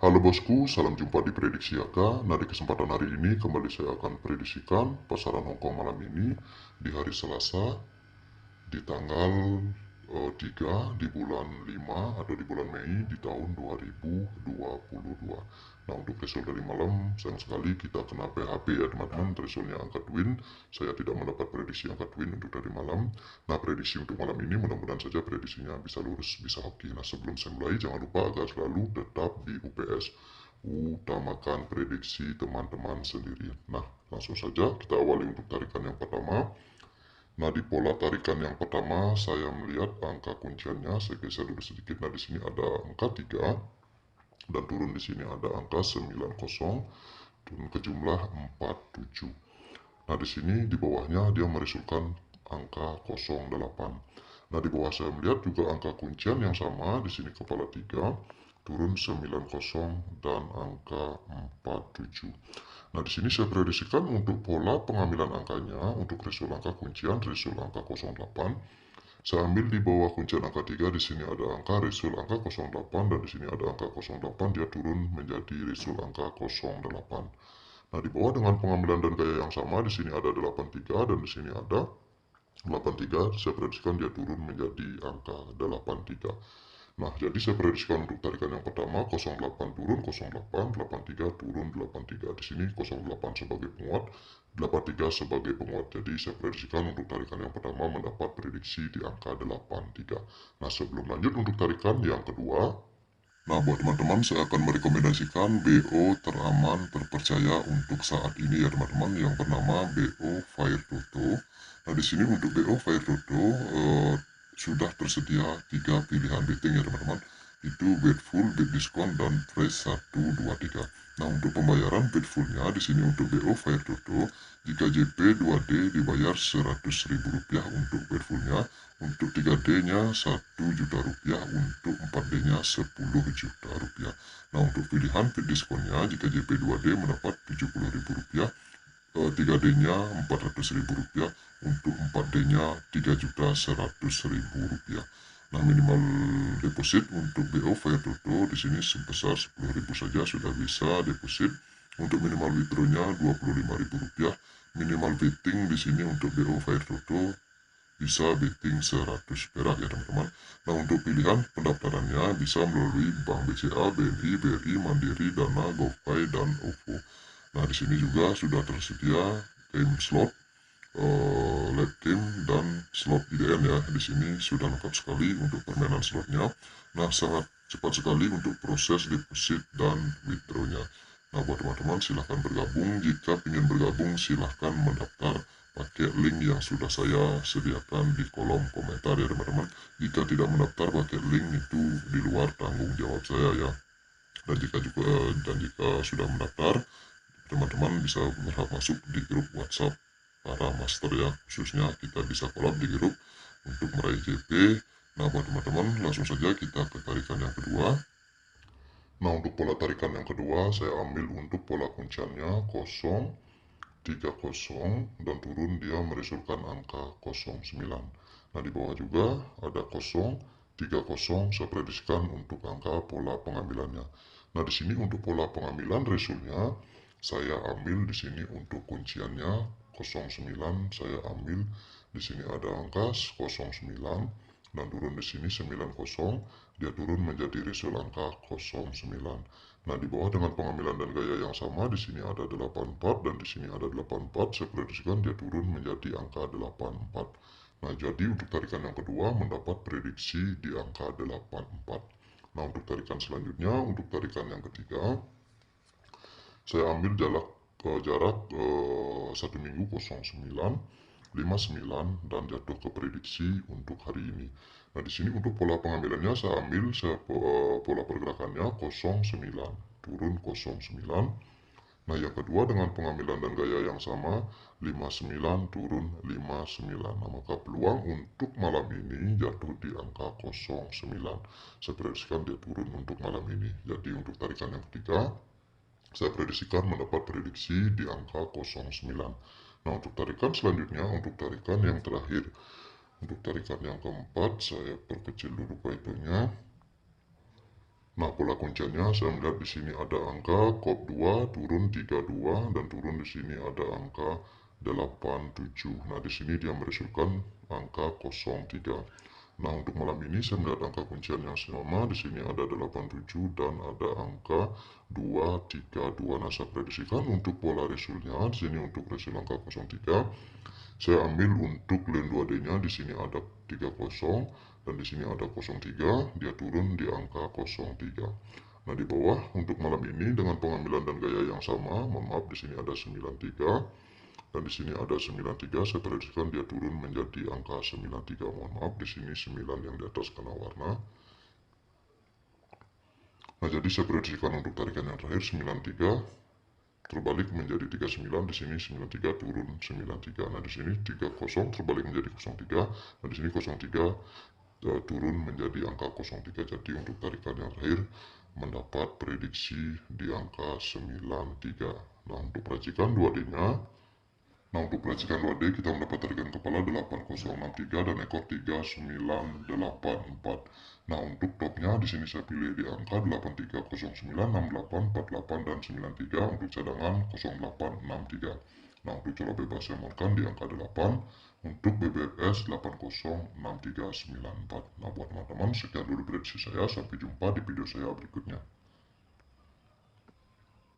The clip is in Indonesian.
Halo bosku, salam jumpa di Prediksi Aka. Nah, di kesempatan hari ini kembali saya akan prediksikan pasaran Hongkong malam ini di hari Selasa di tanggal 3 di bulan 5 atau di bulan Mei di tahun 2022. Nah, untuk result dari malam sayang sekali kita kena PHP ya teman-teman, resultnya angka twin. Saya tidak mendapat prediksi angka twin untuk dari malam. Nah, prediksi untuk malam ini mudah-mudahan saja prediksinya bisa lurus, bisa hoki. Nah, sebelum saya mulai jangan lupa agar selalu tetap di UPS, utamakan prediksi teman-teman sendiri. Nah, langsung saja kita awali untuk tarikan yang pertama. Nah, di pola tarikan yang pertama saya melihat angka kunciannya, saya geser dulu sedikit. Nah, di sini ada angka 3 dan turun di sini ada angka 90, turun ke jumlah 47. Nah, di sini di bawahnya dia merisaukan angka 08. Nah, di bawah saya melihat juga angka kuncian yang sama, di sini kepala 3 turun 90 dan angka 47. Nah, di sini saya prediksikan untuk pola pengambilan angkanya, untuk result angka kuncian, result angka 08. Saya ambil di bawah kuncian angka 3, di sini ada angka result angka 08 dan di sini ada angka 08, dia turun menjadi result angka 08. Nah, di bawah dengan pengambilan dan gaya yang sama, di sini ada 83 dan di sini ada 83, saya prediksikan dia turun menjadi angka 83. Nah, jadi saya prediksikan untuk tarikan yang pertama 08 turun 08, 83 turun 83. Di sini 08 sebagai penguat, 83 sebagai penguat. Jadi saya prediksikan untuk tarikan yang pertama mendapat prediksi di angka 83. Nah, sebelum lanjut untuk tarikan yang kedua, nah, buat teman-teman saya akan merekomendasikan BO teraman terpercaya untuk saat ini ya teman-teman, yang bernama BO Fire Toto. Nah, di sini untuk BO Fire Toto sudah tersedia 3 pilihan betting ya teman-teman. Itu bet full, bet diskon, dan price 1, 2, 3. Nah, untuk pembayaran bet fullnya di sini untuk BO Fire Toto, jika JP 2D dibayar Rp100.000 untuk bet fullnya, untuk 3D-nya Rp1.000.000, untuk 4D-nya Rp10.000.000. Nah, untuk pilihan bet diskonnya, jika JP 2D mendapat Rp70.000, 3D-nya Rp400.000, untuk 4D-nya Rp3.100.000. Nah, minimal deposit untuk BO Fire Toto di sini sebesar Rp10.000 saja sudah bisa deposit. Untuk minimal withdrawnya Rp25.000. Minimal betting di sini untuk BO Fire Toto bisa betting 100 perak ya teman-teman. Nah, untuk pilihan pendaftarannya bisa melalui Bank BCA, BNI, BRI, Mandiri, Dana, GoPay, dan OVO. Nah, di sini juga sudah tersedia game slot, late game, dan slot IDN ya. Di sini sudah lengkap sekali untuk permainan slotnya. Nah, sangat cepat sekali untuk proses deposit dan withdrawnya. Nah, buat teman-teman silahkan bergabung. Jika ingin bergabung silahkan mendaftar pakai link yang sudah saya sediakan di kolom komentar ya teman-teman. Jika tidak mendaftar pakai link itu di luar tanggung jawab saya ya. Dan jika sudah mendaftar, teman-teman bisa berhak masuk di grup WhatsApp para master ya. Khususnya kita bisa collab di grup untuk meraih JP. Nah, buat teman-teman langsung saja kita ke tarikan yang kedua. Nah, untuk pola tarikan yang kedua saya ambil untuk pola kunciannya 030 dan turun dia merisaukan angka 09. Nah, di bawah juga ada 030, saya prediksikan untuk angka pola pengambilannya. Nah, di sini untuk pola pengambilan resultnya saya ambil di sini untuk kunciannya 09, saya ambil di sini ada angka 09 dan turun di sini 90, dia turun menjadi result angka 09. Nah, di bawah dengan pengambilan dan gaya yang sama, di sini ada 84 dan di sini ada 84, saya prediksikan dia turun menjadi angka 84. Nah, jadi untuk tarikan yang kedua mendapat prediksi di angka 84. Nah, untuk tarikan selanjutnya, untuk tarikan yang ketiga, saya ambil jarak 1 minggu 09, 59, dan jatuh ke prediksi untuk hari ini. Nah, di sini untuk pola pengambilannya saya ambil pola pergerakannya 09 turun 09. Nah, yang kedua dengan pengambilan dan gaya yang sama 59 turun 59. Nah, maka peluang untuk malam ini jatuh di angka 09. Saya prediksikan dia turun untuk malam ini. Jadi untuk tarikan yang ketiga saya prediksikan mendapat prediksi di angka 09. Nah, untuk tarikan selanjutnya, untuk tarikan yang terakhir, untuk tarikan yang keempat, saya perkecil dulu kaitannya. Nah, pola kunciannya saya melihat di sini ada angka kop 2 turun 32 dan turun di sini ada angka 87. Nah, di sini dia meresulkan angka 03. Nah, untuk malam ini saya melihat angka kuncian yang sama. Di sini ada 87 dan ada angka 232. Nah, saya prediksikan untuk pola resulnya. Di sini untuk resul angka 03. Saya ambil untuk lane 2D-nya. Di sini ada 30 dan di sini ada 03. Dia turun di angka 03. Nah, di bawah untuk malam ini dengan pengambilan dan gaya yang sama. Mohon maaf, di sini ada 93. Dan di sini ada 93, saya prediksikan dia turun menjadi angka 93. Mohon maaf, di sini 9 yang di atas kena warna. Nah, jadi saya prediksikan untuk tarikan yang terakhir 93 terbalik menjadi 39, di sini 93 turun 93. Nah, di sini 30 terbalik menjadi 03. Nah, di sini 03 turun menjadi angka 03. Jadi untuk tarikan yang terakhir mendapat prediksi di angka 93. Nah, untuk racikan 2D-nya. Nah, untuk peracikan 2D kita mendapat tarikan kepala 8063 dan ekor 3984. Nah, untuk topnya di sini saya pilih di angka 8309, 6848 dan 93. Untuk cadangan 0863. Nah, untuk cola bebas saya makan di angka 8. Untuk BBS 806394. Nah, buat teman-teman sekian dulu prediksi saya. Sampai jumpa di video saya berikutnya.